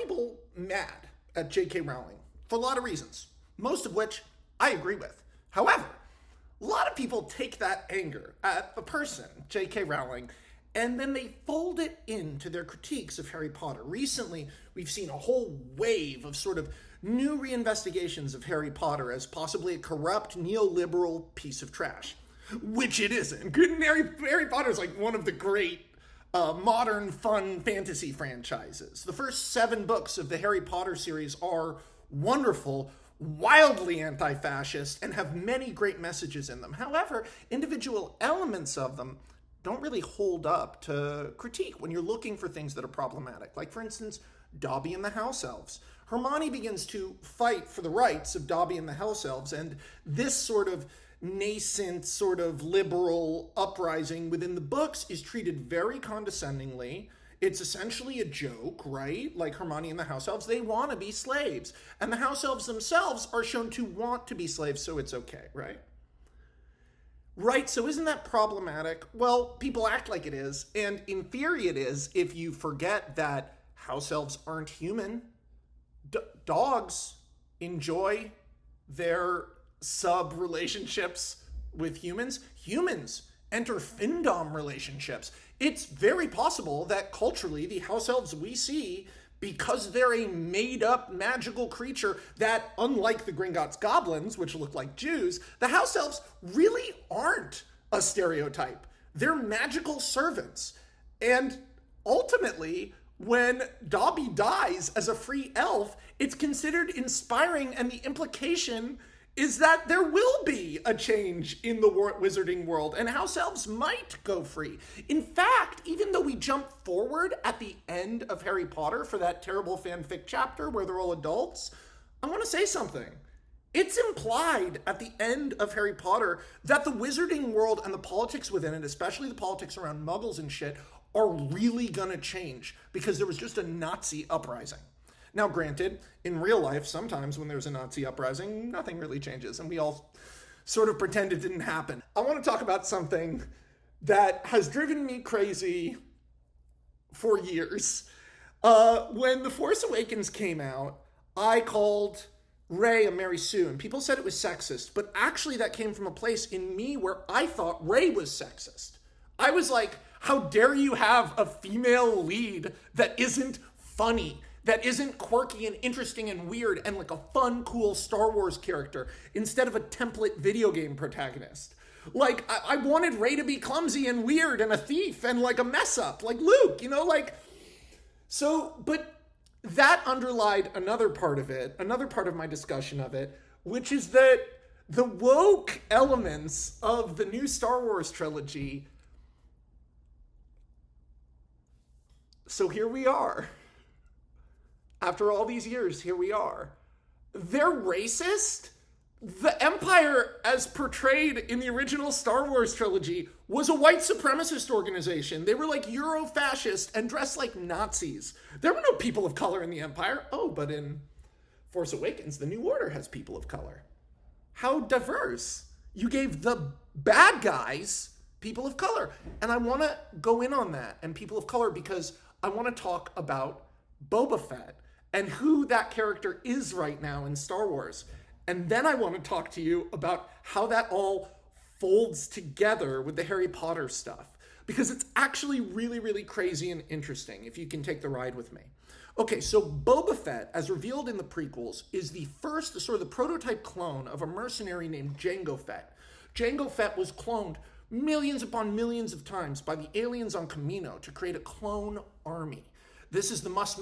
people mad at J.K. Rowling for a lot of reasons, most of which I agree with. However, a lot of people take that anger at a person, J.K. Rowling, and then they fold it into their critiques of Harry Potter. Recently, we've seen a whole wave of sort of new reinvestigations of Harry Potter as possibly a corrupt, neoliberal piece of trash, which it isn't. Harry Potter is like one of the great modern, fun fantasy franchises. The first 7 books of the Harry Potter series are wonderful, wildly anti-fascist, and have many great messages in them. However, individual elements of them don't really hold up to critique when you're looking for things that are problematic. Like, for instance, Dobby and the House Elves. Hermione begins to fight for the rights of Dobby and the House Elves, and this sort of nascent, sort of liberal uprising within the books is treated very condescendingly. It's essentially a joke, right? Like Hermione and the House Elves, they want to be slaves. And the House Elves themselves are shown to want to be slaves, so it's okay, right? Right, so isn't that problematic? Well, people act like it is, and in theory it is if you forget that House Elves aren't human. Dogs enjoy their sub-relationships with humans. Humans enter findom relationships. It's very possible that culturally the House Elves we see, because they're a made-up magical creature that, unlike the Gringotts goblins, which look like Jews, the House Elves really aren't a stereotype. They're magical servants. And ultimately, when Dobby dies as a free elf, it's considered inspiring, and the implication is that there will be a change in the wizarding world, and House Elves might go free. In fact, even though we jump forward at the end of Harry Potter for that terrible fanfic chapter where they're all adults, I want to say something. It's implied at the end of Harry Potter that the wizarding world and the politics within it, especially the politics around muggles and shit, are really gonna change because there was just a Nazi uprising. Now, granted, in real life, sometimes when there's a Nazi uprising, nothing really changes, and we all sort of pretend it didn't happen. I want to talk about something that has driven me crazy for years. When The Force Awakens came out, I called Rey a Mary Sue, and people said it was sexist, but actually that came from a place in me where I thought Rey was sexist. I was like, how dare you have a female lead that isn't funny, that isn't quirky and interesting and weird and like a fun, cool Star Wars character instead of a template video game protagonist. Like, I wanted Rey to be clumsy and weird and a thief and like a mess up, like Luke, you know, like... So, but that underlied another part of it, another part of my discussion of it, which is that the woke elements of the new Star Wars trilogy... So here we are. After all these years, here we are. They're racist? The Empire, as portrayed in the original Star Wars trilogy, was a white supremacist organization. They were like Euro-fascist and dressed like Nazis. There were no people of color in the Empire. Oh, but in Force Awakens, the New Order has people of color. How diverse. You gave the bad guys people of color. And I want to go in on that and people of color because I want to talk about Boba Fett and who that character is right now in Star Wars. And then I want to talk to you about how that all folds together with the Harry Potter stuff. Because it's actually really, really crazy and interesting, if you can take the ride with me. Okay, so Boba Fett, as revealed in the prequels, is the first, sort of the prototype clone of a mercenary named Jango Fett. Jango Fett was cloned millions upon millions of times by the aliens on Kamino to create a clone army. This is the much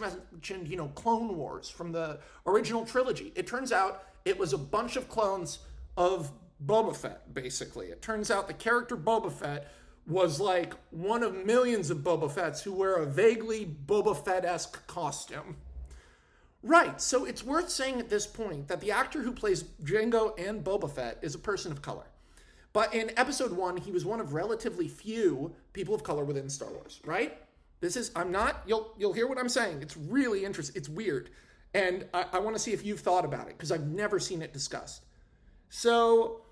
mentioned, Clone Wars from the original trilogy. It turns out it was a bunch of clones of Boba Fett, basically. It turns out the character Boba Fett was like one of millions of Boba Fetts who wear a vaguely Boba Fett-esque costume. Right, so it's worth saying at this point that the actor who plays Jango and Boba Fett is a person of color. But in episode 1, he was one of relatively few people of color within Star Wars, right? You'll hear what I'm saying. It's really interesting. It's weird. And I want to see if you've thought about it, because I've never seen it discussed. So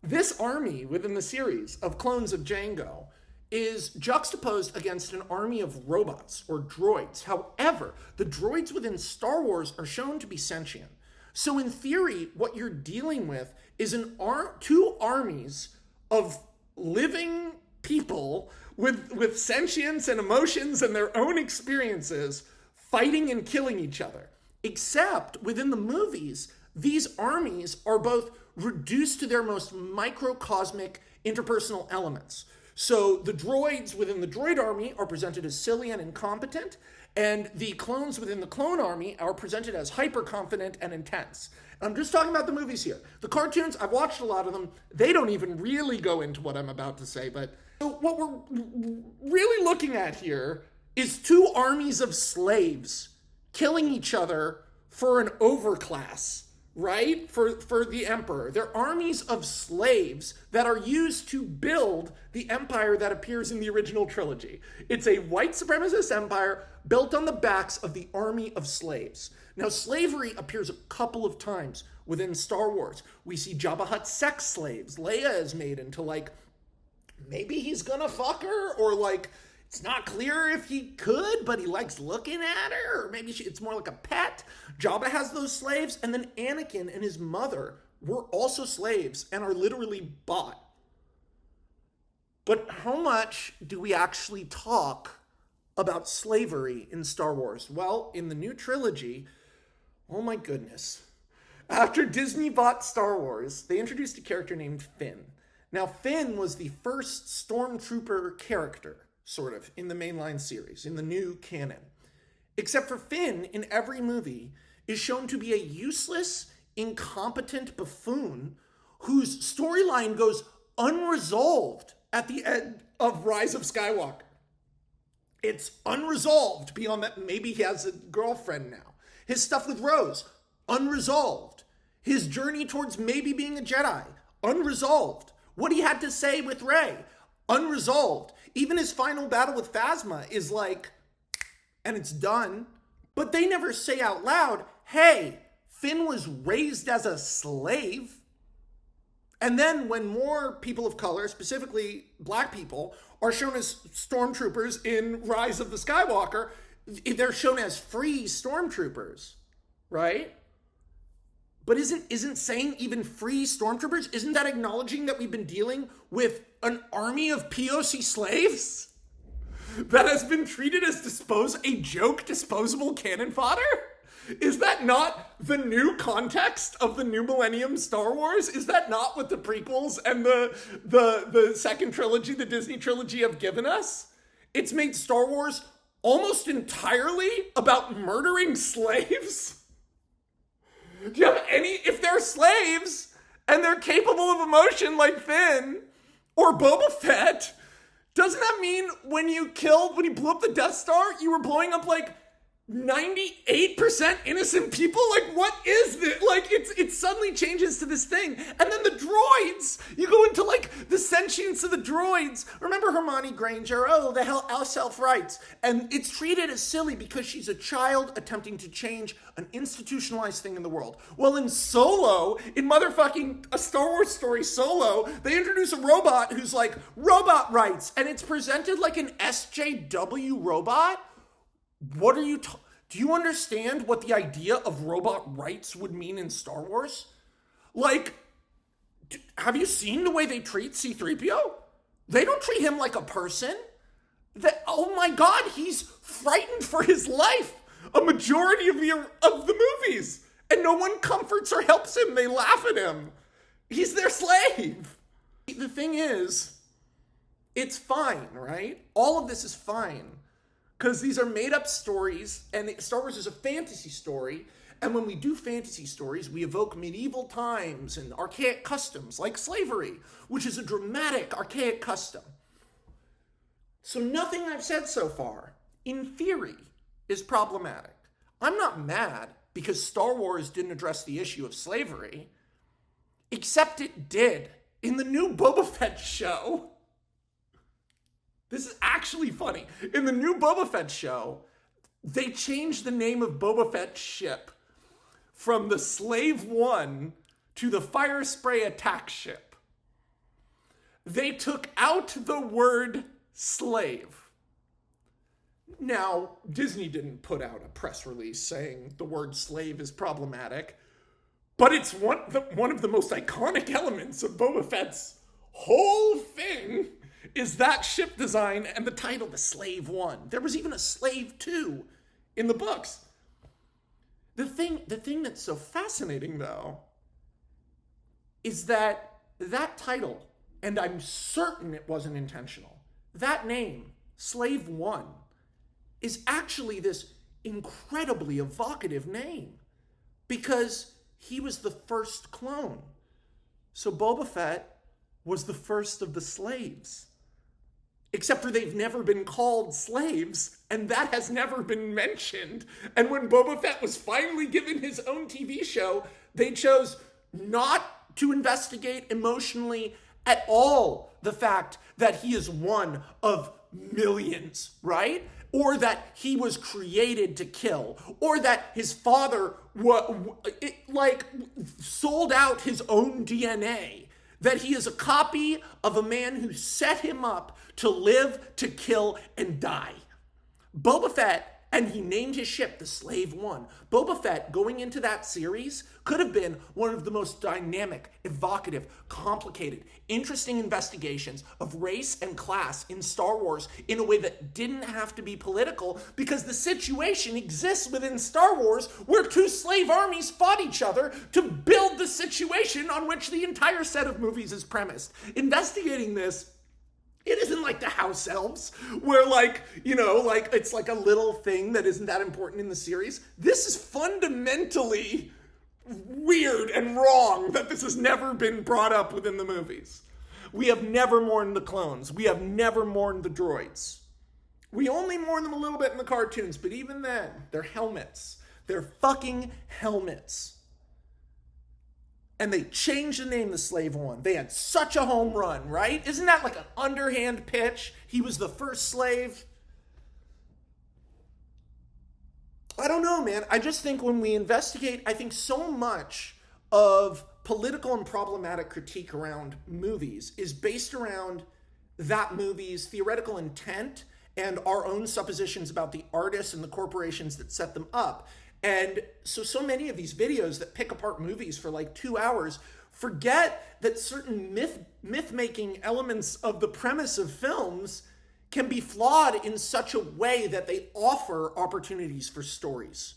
this army within the series of clones of Jango is juxtaposed against an army of robots or droids. However, the droids within Star Wars are shown to be sentient. So in theory, what you're dealing with is two armies of living people with sentience and emotions and their own experiences fighting and killing each other. Except within the movies, these armies are both reduced to their most microcosmic interpersonal elements. So the droids within the droid army are presented as silly and incompetent, and the clones within the clone army are presented as hyper-confident and intense. I'm just talking about the movies here. The cartoons, I've watched a lot of them. They don't even really go into what I'm about to say, but what we're really looking at here is two armies of slaves killing each other for an overclass, right? For the emperor. They're armies of slaves that are used to build the empire that appears in the original trilogy. It's a white supremacist empire built on the backs of the army of slaves. Now, slavery appears a couple of times within Star Wars. We see Jabba Hutt's sex slaves. Leia is made into, like, maybe he's gonna fuck her, or, like, it's not clear if he could, but he likes looking at her, or maybe it's more like a pet. Jabba has those slaves, and then Anakin and his mother were also slaves and are literally bought. But how much do we actually talk about slavery in Star Wars? Well, in the new trilogy, oh my goodness. After Disney bought Star Wars, they introduced a character named Finn. Now, Finn was the first Stormtrooper character, sort of, in the mainline series, in the new canon. Except for Finn, in every movie, is shown to be a useless, incompetent buffoon whose storyline goes unresolved at the end of Rise of Skywalker. It's unresolved beyond that. Maybe he has a girlfriend now. His stuff with Rose, unresolved. His journey towards maybe being a Jedi, unresolved. What he had to say with Rey, unresolved. Even his final battle with Phasma is like, and it's done. But they never say out loud, hey, Finn was raised as a slave. And then when more people of color, specifically black people, are shown as stormtroopers in Rise of the Skywalker, they're shown as free stormtroopers, right? But isn't saying even free stormtroopers, isn't that acknowledging that we've been dealing with an army of POC slaves that has been treated as disposable cannon fodder? Is that not the new context of the new millennium Star Wars? Is that not what the prequels and the second trilogy, the Disney trilogy, have given us? It's made Star Wars almost entirely about murdering slaves. Do you have any, if they're slaves and they're capable of emotion like Finn or Boba Fett, doesn't that mean when you blew up the Death Star, you were blowing up like 98% innocent people? Like, what is this? Like, it suddenly changes to this thing. And then the droids, you go into like the sentience of the droids. Remember Hermione Granger? Oh, the hell, our self-rights. And it's treated as silly because she's a child attempting to change an institutionalized thing in the world. Well, in Solo, in motherfucking a Star Wars story Solo, they introduce a robot who's like, robot rights. And it's presented like an SJW robot. What are you do you understand what the idea of robot rights would mean in Star Wars? Like, have you seen the way they treat C-3PO? They don't treat him like a person. Oh my God, he's frightened for his life a majority of the movies. And no one comforts or helps him. They laugh at him. He's their slave. The thing is, it's fine, right? All of this is fine. Because these are made-up stories, and Star Wars is a fantasy story, and when we do fantasy stories, we evoke medieval times and archaic customs, like slavery, which is a dramatic, archaic custom. So nothing I've said so far, in theory, is problematic. I'm not mad because Star Wars didn't address the issue of slavery, except it did in the new Boba Fett show. This is actually funny. In the new Boba Fett show, they changed the name of Boba Fett's ship from the Slave-1 to the Fire Spray Attack Ship. They took out the word slave. Now, Disney didn't put out a press release saying the word slave is problematic, but it's one of the most iconic elements of Boba Fett's whole thing is that ship design and the title, the Slave-1. There was even a Slave-2 in the books. The thing that's so fascinating, though, is that title, and I'm certain it wasn't intentional, that name, Slave-1, is actually this incredibly evocative name because he was the first clone. So Boba Fett was the first of the slaves. Except for they've never been called slaves, and that has never been mentioned. And when Boba Fett was finally given his own TV show, they chose not to investigate emotionally at all the fact that he is one of millions, right? Or that he was created to kill, or that his father sold out his own DNA, that he is a copy of a man who set him up to live, to kill, and die. Boba Fett, and he named his ship the Slave-1. Boba Fett, going into that series, could have been one of the most dynamic, evocative, complicated, interesting investigations of race and class in Star Wars in a way that didn't have to be political, because the situation exists within Star Wars where two slave armies fought each other to build the situation on which the entire set of movies is premised. Investigating this, it isn't like the house elves, where it's like a little thing that isn't that important in the series. This is fundamentally weird and wrong that this has never been brought up within the movies. We have never mourned the clones. We have never mourned the droids. We only mourn them a little bit in the cartoons, but even then, they're helmets. They're fucking helmets. And they changed the name the Slave-1. They had such a home run, right? Isn't that like an underhand pitch? He was the first slave. I don't know, man. I just think when we investigate, I think so much of political and problematic critique around movies is based around that movie's theoretical intent and our own suppositions about the artists and the corporations that set them up. And so many of these videos that pick apart movies for like 2 hours forget that certain myth-making elements of the premise of films can be flawed in such a way that they offer opportunities for stories.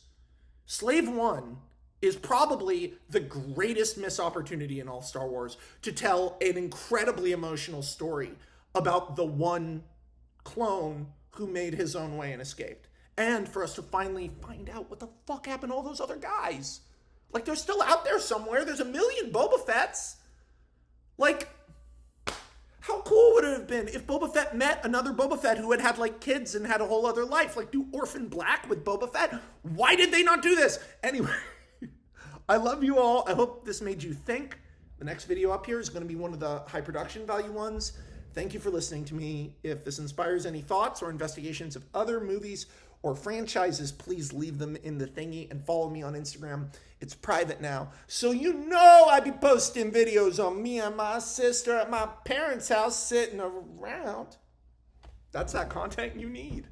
Slave-1 is probably the greatest missed opportunity in all Star Wars to tell an incredibly emotional story about the one clone who made his own way and escaped. And for us to finally find out what the fuck happened to all those other guys. Like, they're still out there somewhere. There's a million Boba Fetts. Like, how cool would it have been if Boba Fett met another Boba Fett who had like kids and had a whole other life? Like, do Orphan Black with Boba Fett? Why did they not do this? Anyway, I love you all. I hope this made you think. The next video up here is going to be one of the high production value ones. Thank you for listening to me. If this inspires any thoughts or investigations of other movies or franchises, please leave them in the thingy and follow me on Instagram. It's private now, so you know I be posting videos on me and my sister at my parents' house sitting around. That's that content you need.